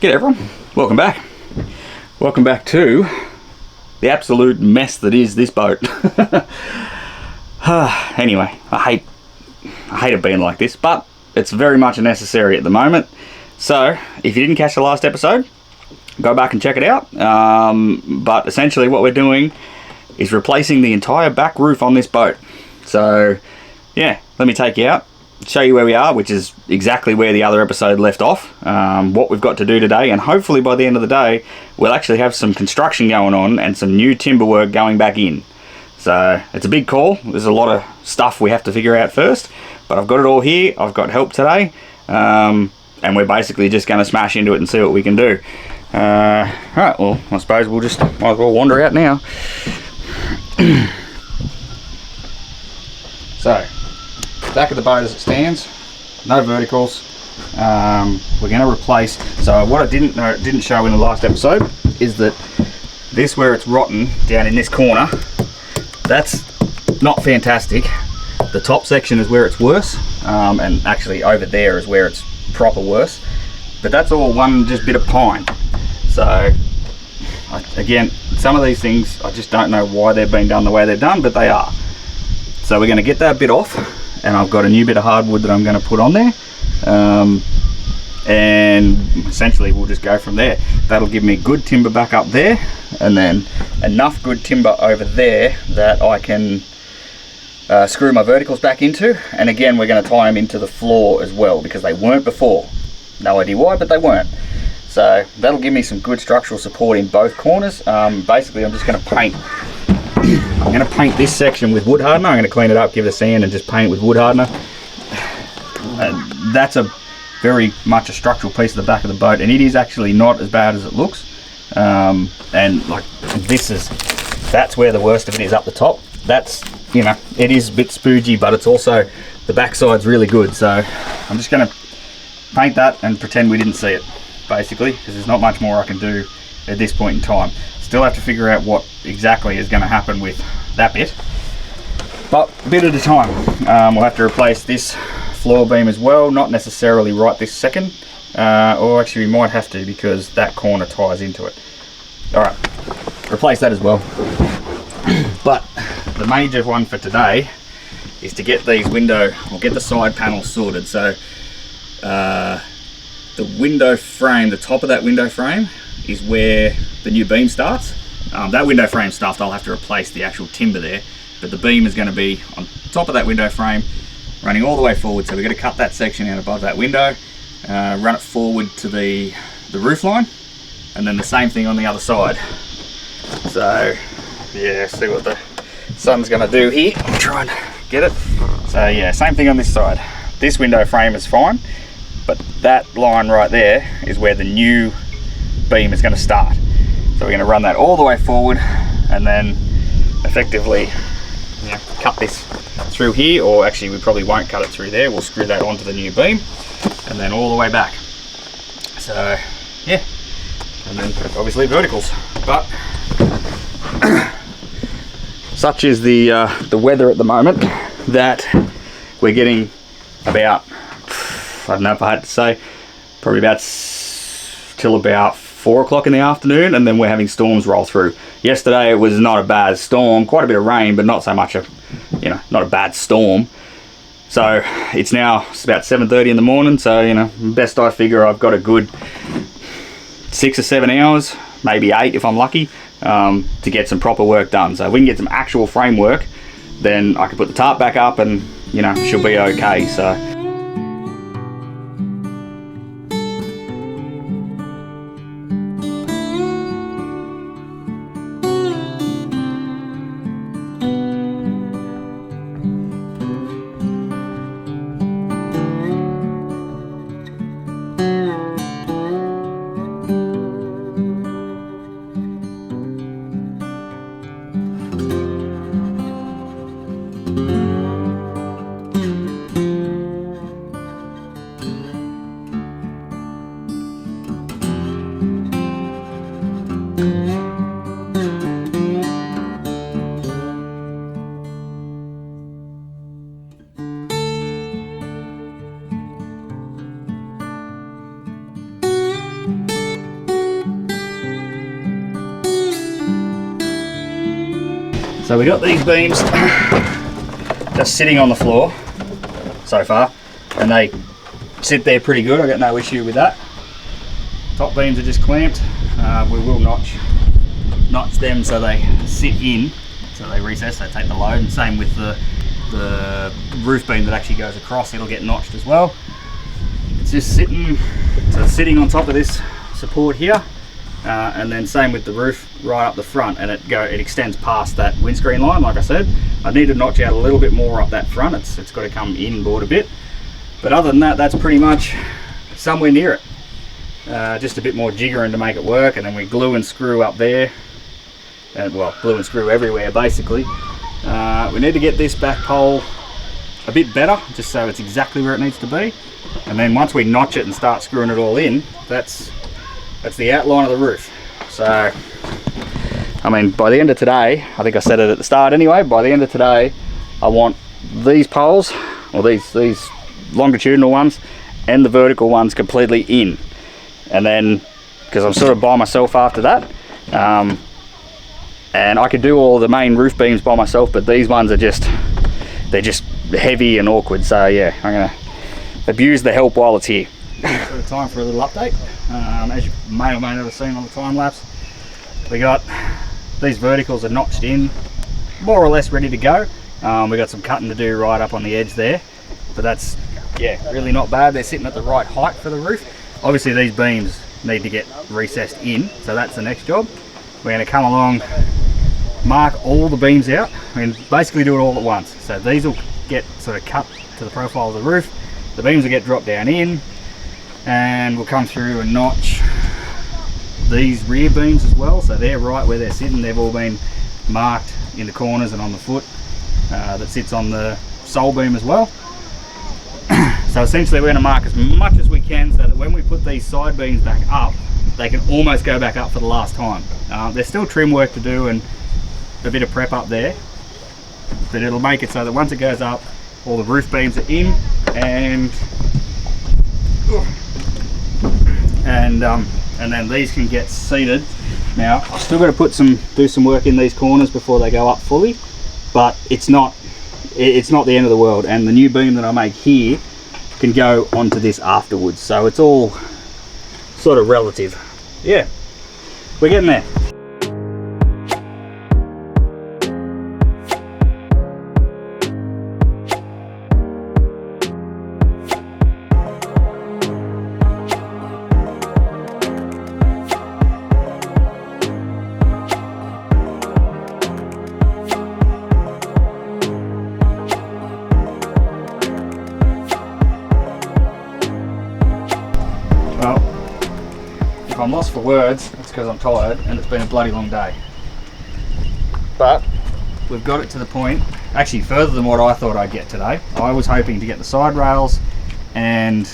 G'day everyone, welcome back. Welcome back to the absolute mess that is this boat. Anyway, I hate it being like this, but it's very much necessary at the moment. So, if you didn't catch the last episode, go back and check it out. But essentially what we're doing is replacing the entire back roof on this boat. So, yeah, let me take you out, show you where we are, which is exactly where the other episode left off, what we've got to do today, and hopefully by the end of the day we'll actually have some construction going on and some new timber work going back in. So it's a big call. There's a lot of stuff we have to figure out first, but I've got it all here. I've got help today, and we're basically just going to smash into it and see what we can do. Alright, well, I suppose we'll just might as well wander out now. So, back of the boat as it stands, no verticals. We're going to replace, so what I didn't show in the last episode is that this, where it's rotten down in this corner, that's not fantastic. The top section is where it's worse, and actually over there is where it's proper worse, but that's all one just bit of pine. So again, some of these things I just don't know why they've been done the way they're done, but they are. So we're going to get that bit off, and I've got a new bit of hardwood that I'm going to put on there, and essentially we'll just go from there. That'll give me good timber back up there, and then enough good timber over there that I can screw my verticals back into. And again, we're going to tie them into the floor as well, because they weren't before. No idea why, but they weren't. So that'll give me some good structural support in both corners. Basically I'm just going to paint I'm going to paint this section with wood hardener. I'm going to clean it up, give it a sand, and just paint it with wood hardener. That's a very much a structural piece of the back of the boat, and it is actually not as bad as it looks. And like that's where the worst of it is, up the top. That's, you know, it is a bit spoogy, but it's also, the backside's really good. So I'm just going to paint that and pretend we didn't see it, basically, because there's not much more I can do at this point in time. Still have to figure out what exactly is going to happen with that bit, but a bit at a time. We'll have to replace this floor beam as well, not necessarily right this second, or actually we might have to, because that corner ties into it. Alright, replace that as well. But the major one for today is to get these get the side panels sorted. So the window frame, the top of that window frame is where the new beam starts. That window frame stuffed, I'll have to replace the actual timber there, but the beam is going to be on top of that window frame, running all the way forward. So we're going to cut that section out above that window, run it forward to the roof line, and then the same thing on the other side. So yeah, see what the sun's going to do here. I'll try and get it. So yeah, same thing on this side. This window frame is fine, but that line right there is where the new beam is going to start. So we're going to run that all the way forward, and then effectively, you know, cut this through here, or actually we probably won't cut it through there. We'll screw that onto the new beam, and then all the way back. So yeah, and then obviously verticals. But such is the weather at the moment that we're getting about, I don't know if I had to say, probably about till about 4 o'clock in the afternoon, and then we're having storms roll through. Yesterday it was not a bad storm, quite a bit of rain, but not so much not a bad storm. So it's about 7:30 in the morning, so best I figure I've got a good 6 or 7 hours, maybe 8 if I'm lucky, to get some proper work done. So if we can get some actual framework, then I can put the tarp back up and she'll be okay. So So we got these beams just sitting on the floor so far, and they sit there pretty good. I got no issue with that. Top beams are just clamped. We will notch them so they sit in, so they recess, they take the load, and same with the roof beam that actually goes across, it'll get notched as well. It's just sitting, so it's sitting on top of this support here, and then same with the roof right up the front, and it extends past that windscreen line. Like I said, I need to notch out a little bit more up that front. It's got to come inboard a bit, but other than that, that's pretty much somewhere near it. Just a bit more jiggering to make it work, and then we glue and screw up there, and well, glue and screw everywhere basically. We need to get this back pole a bit better, just so it's exactly where it needs to be, and then once we notch it and start screwing it all in, that's the outline of the roof. So I mean, by the end of today, I think I said it at the start anyway, by the end of today I want these poles, or these longitudinal ones and the vertical ones, completely in. And then, because I'm sort of by myself after that, and I could do all the main roof beams by myself, but these ones are they're just heavy and awkward. So yeah, I'm gonna abuse the help while it's here. Sort of time for a little update. As you may or may not have seen on the time lapse, we got these verticals are notched in, more or less ready to go. We got some cutting to do right up on the edge there, but that's, yeah, really not bad. They're sitting at the right height for the roof. Obviously these beams need to get recessed in, so that's the next job. We're going to come along, mark all the beams out, and basically do it all at once. So these will get sort of cut to the profile of the roof, the beams will get dropped down in, and we'll come through and notch these rear beams as well, so they're right where they're sitting. They've all been marked in the corners and on the foot that sits on the sole beam as well. So essentially we're going to mark as much as we can, so that when we put these side beams back up, they can almost go back up for the last time. There's still trim work to do and a bit of prep up there, but it'll make it so that once it goes up, all the roof beams are in, and then these can get seated. Now I've still got to do some work in these corners before they go up fully, but it's not the end of the world, and the new beam that I make here can go onto this afterwards, so it's all sort of relative. Yeah, we're getting there. Well, if I'm lost for words, it's because I'm tired and it's been a bloody long day. But we've got it to the point, actually further than what I thought I'd get today. I was hoping to get the side rails and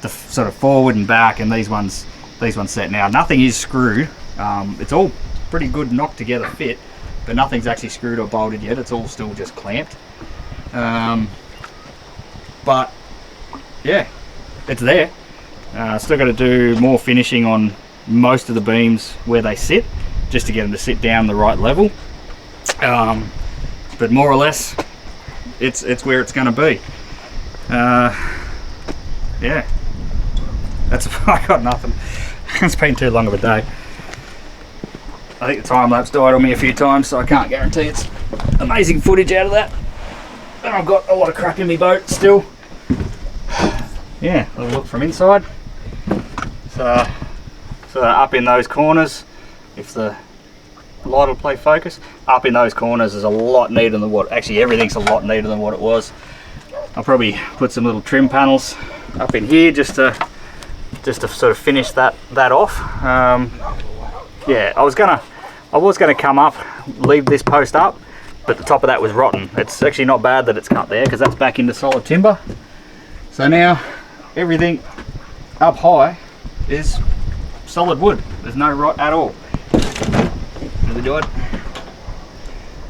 the sort of forward and back, and these ones set. Now nothing is screwed. It's all pretty good knocked together fit, but nothing's actually screwed or bolted yet. It's all still just clamped. But yeah, it's there. Still got to do more finishing on most of the beams where they sit, just to get them to sit down the right level. But more or less, it's where it's going to be. Yeah, that's I got nothing. It's been too long of a day. I think the time lapse died on me a few times, so I can't guarantee it's amazing footage out of that. And I've got a lot of crap in my boat still. Yeah, a little look from inside. So up in those corners, if the light will play focus, up in those corners is a lot neater than what, actually everything's a lot neater than what it was. I'll probably put some little trim panels up in here just to sort of finish that off. Yeah, I was gonna come up, leave this post up, but the top of that was rotten. It's actually not bad that it's cut there, because that's back into solid timber. So now everything up high is solid wood. There's no rot at all. Really do it.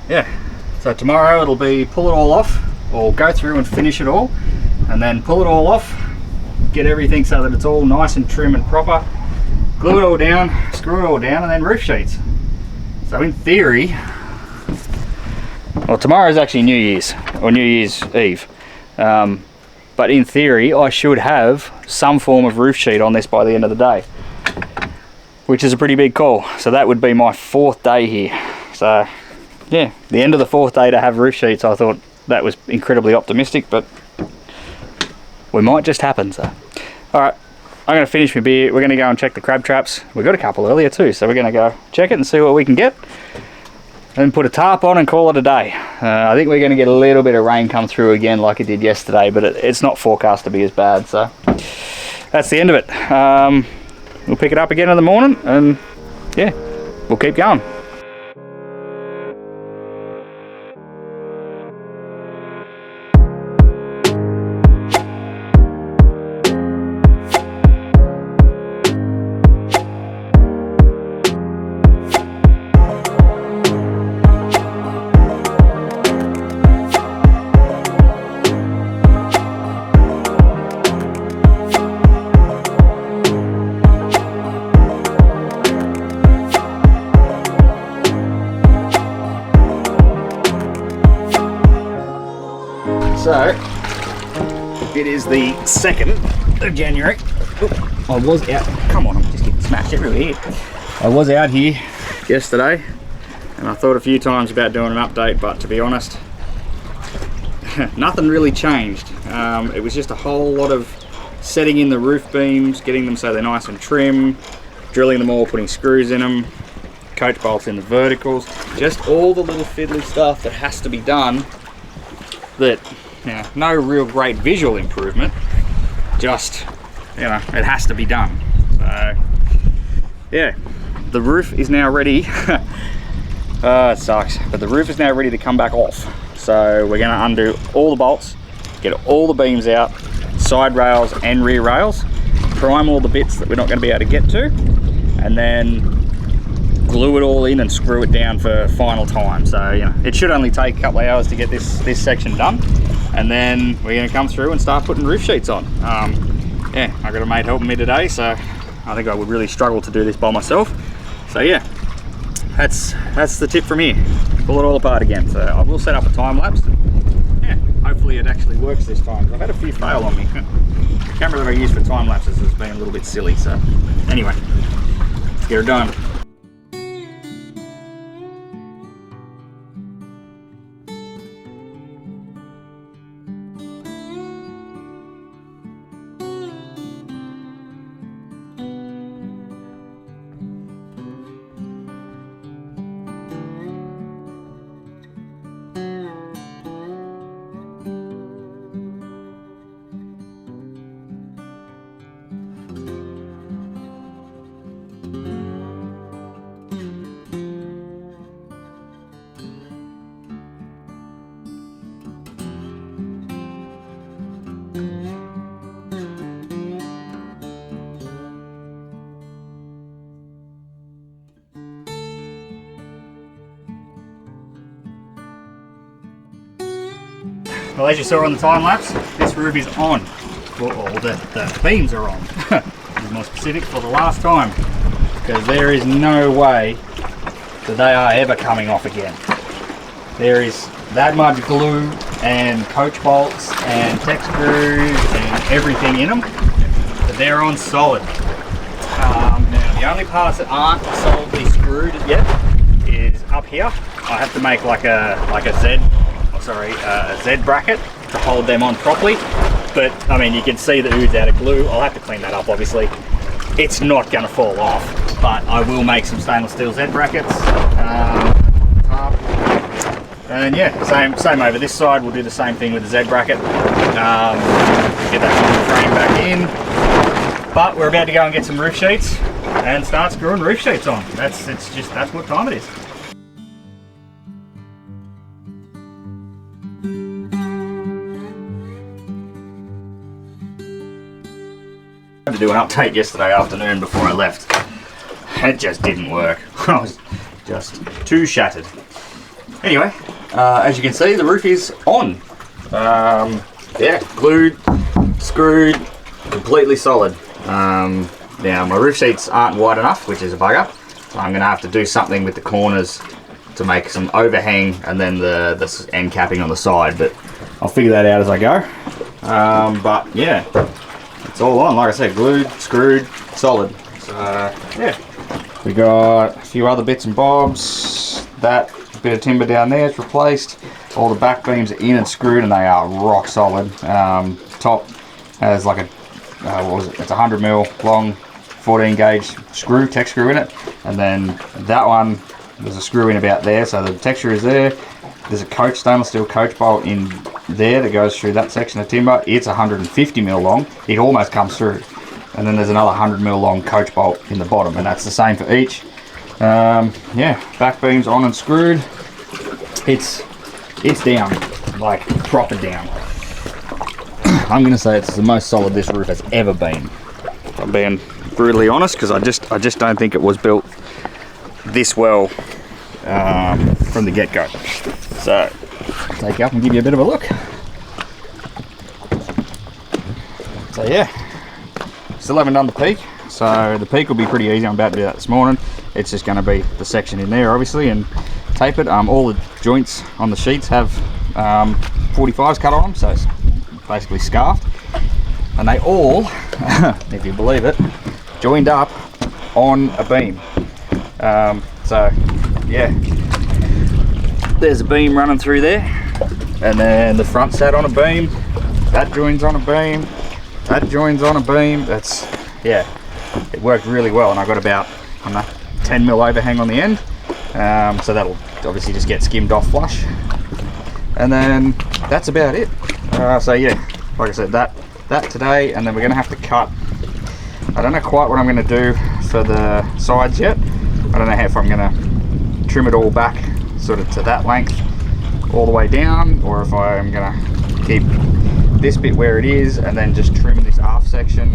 Yeah, so tomorrow it'll be pull it all off, or go through and finish it all, and then pull it all off, get everything so that it's all nice and trim and proper, glue it all down, screw it all down, and then roof sheets. So in theory, well, tomorrow is actually New Year's, or New Year's Eve. But in theory, I should have some form of roof sheet on this by the end of the day, which is a pretty big call. So that would be my 4th day here. So yeah, the end of the 4th day to have roof sheets, I thought that was incredibly optimistic, but we might just happen. So all right, I'm going to finish my beer. We're going to go and check the crab traps. We got a couple earlier too, so we're going to go check it and see what we can get, and put a tarp on and call it a day. I think we're going to get a little bit of rain come through again like it did yesterday, but it's not forecast to be as bad. So that's the end of it. We'll pick it up again in the morning, and yeah, we'll keep going. So, it is the 2nd of January. I was out, come on, I'm just getting smashed everywhere. I was out here yesterday, and I thought a few times about doing an update, but to be honest, nothing really changed. It was just a whole lot of setting in the roof beams, getting them so they're nice and trim, drilling them all, putting screws in them, coach bolts in the verticals, just all the little fiddly stuff that has to be done that, you know, no real great visual improvement, just, you know, it has to be done. So yeah, the roof is now ready. It sucks, but the roof is now ready to come back off. So we're going to undo all the bolts, get all the beams out, side rails and rear rails, prime all the bits that we're not going to be able to get to, and then glue it all in and screw it down for final time. So, you know, it should only take a couple of hours to get this section done, and then we're going to come through and start putting roof sheets on. Yeah, I got a mate helping me today, so I think I would really struggle to do this by myself. So yeah, that's the tip from here. Pull it all apart again. So I will set up a time lapse. Yeah, hopefully it actually works this time. I've had a few fail on me. The camera that I use for time lapses has been a little bit silly. So anyway, let's get her done. Well, as you saw on the time lapse, this roof is on. Well, the beams are on. To be more specific, for the last time, because there is no way that they are ever coming off again. There is that much glue and coach bolts and tech screws and everything in them, but they're on solid. Now the only parts that aren't solidly screwed yet is up here. I have to make like a Z bracket to hold them on properly, but I mean, you can see the ooze out of glue. I'll have to clean that up, obviously. It's not going to fall off, but I will make some stainless steel Z brackets. And yeah, same over this side. We'll do the same thing with the Z bracket. Get that frame back in. But we're about to go and get some roof sheets and start screwing roof sheets on. That's what time it is. I had to do an update yesterday afternoon before I left. It just didn't work. I was just too shattered. Anyway, as you can see, the roof is on. Yeah, glued, screwed, completely solid. Now my roof sheets aren't wide enough, which is a bugger. So I'm going to have to do something with the corners to make some overhang and then the end capping on the side, but I'll figure that out as I go. But yeah, it's all on, like I said, glued, screwed, solid. So yeah, we got a few other bits and bobs. That bit of timber down there is replaced. All the back beams are in and screwed, and they are rock solid. Top has like a what was it? It's 100 mil long, 14 gauge screw, tech screw in it, and then that one there's a screw in about there, so the texture is there. There's a stainless steel coach bolt in there that goes through that section of timber. It's 150 mil long. It almost comes through. And then there's another 100 mil long coach bolt in the bottom, and that's the same for each. Yeah, back beams on and screwed. It's down, like proper down. I'm gonna say it's the most solid this roof has ever been. I'm being brutally honest, because I just don't think it was built this well from the get-go. So I'll take you up and give you a bit of a look. So yeah, still haven't done the peak, so the peak will be pretty easy. I'm about to do that this morning. It's just going to be the section in there, obviously, and tape it. All the joints on the sheets have 45s cut on them, so it's basically scarfed, and they all, if you believe it, joined up on a beam. So yeah, there's a beam running through there, and then the front sat on a beam, that joins on a beam, that joins on a beam. That's, yeah, it worked really well, and I got about, I don't know, 10 mil overhang on the end, so that'll obviously just get skimmed off flush, and then that's about it. So yeah, like I said, that today, and then we're gonna have to cut. I don't know quite what I'm gonna do for the sides yet. I don't know if I'm gonna trim it all back sort of to that length all the way down, or if I'm gonna keep this bit where it is and then just trim this aft section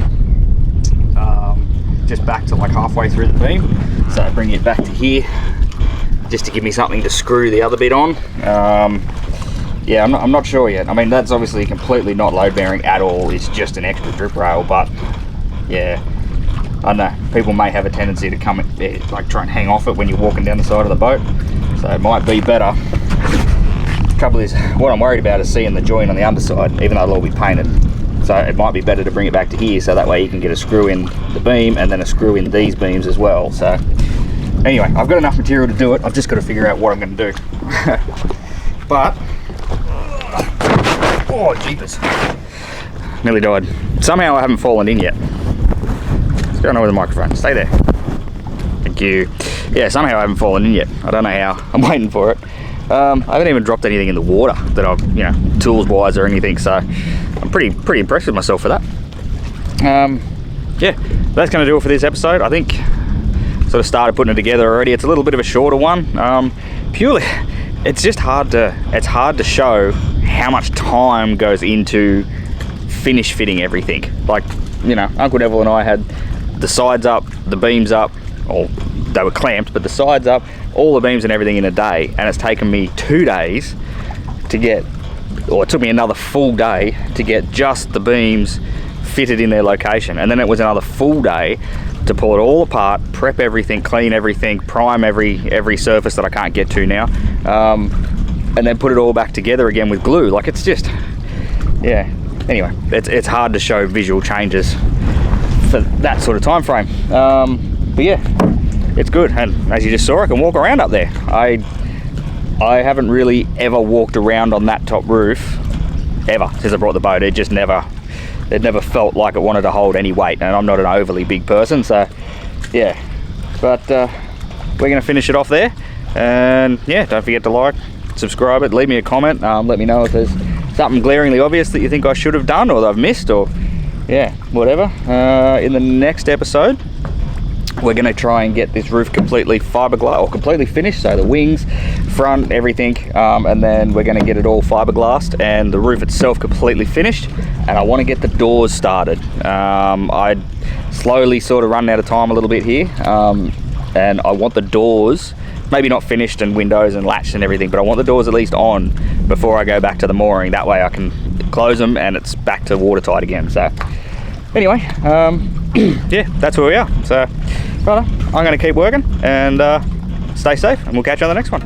just back to like halfway through the beam, so bring it back to here just to give me something to screw the other bit on. Yeah, I'm not sure yet. I mean, that's obviously completely not load bearing at all. It's just an extra drip rail, but yeah, I don't know, people may have a tendency to come like try and hang off it when you're walking down the side of the boat, so it might be better. Trouble is, what I'm worried about is seeing the joint on the underside, even though it'll all be painted. So it might be better to bring it back to here, so that way you can get a screw in the beam and then a screw in these beams as well. So anyway, I've got enough material to do it. I've just got to figure out what I'm going to do. But oh jeepers, nearly died. Somehow I haven't fallen in yet. What's going on with the microphone? Stay there. Thank you. Yeah, somehow I haven't fallen in yet. I don't know how. I'm waiting for it. I haven't even dropped anything in the water that I've, you know, tools wise or anything, so I'm pretty impressed with myself for that. Yeah, that's going to do it for this episode. I think sort of started putting it together already. It's a little bit of a shorter one. Purely, it's just hard to show how much time goes into finish fitting everything. Like, you know, Uncle Neville and I had the sides up, the beams up, or they were clamped, but the sides up, all the beams and everything in a day, and it's taken me 2 days to get, or it took me another full day to get just the beams fitted in their location, and then it was another full day to pull it all apart, prep everything, clean everything, prime every surface that I can't get to now, and then put it all back together again with glue. Like, it's just, yeah, anyway, it's hard to show visual changes for that sort of time frame, but yeah, it's good. And as you just saw, I can walk around up there. I haven't really ever walked around on that top roof ever since I brought the boat. It never felt like it wanted to hold any weight, and I'm not an overly big person, so yeah. But we're gonna finish it off there, and yeah, don't forget to like, subscribe it, leave me a comment, let me know if there's something glaringly obvious that you think I should have done or that I've missed, or yeah, whatever. In the next episode, we're going to try and get this roof completely fiberglass, or completely finished, so the wings, front, everything, and then we're going to get it all fiberglassed and the roof itself completely finished, and I want to get the doors started. I slowly sort of run out of time a little bit here, and I want the doors maybe not finished and windows and latched and everything, but I want the doors at least on before I go back to the mooring. That way I can close them and it's back to watertight again. So anyway, yeah, that's where we are. So right, I'm going to keep working and stay safe, and we'll catch you on the next one.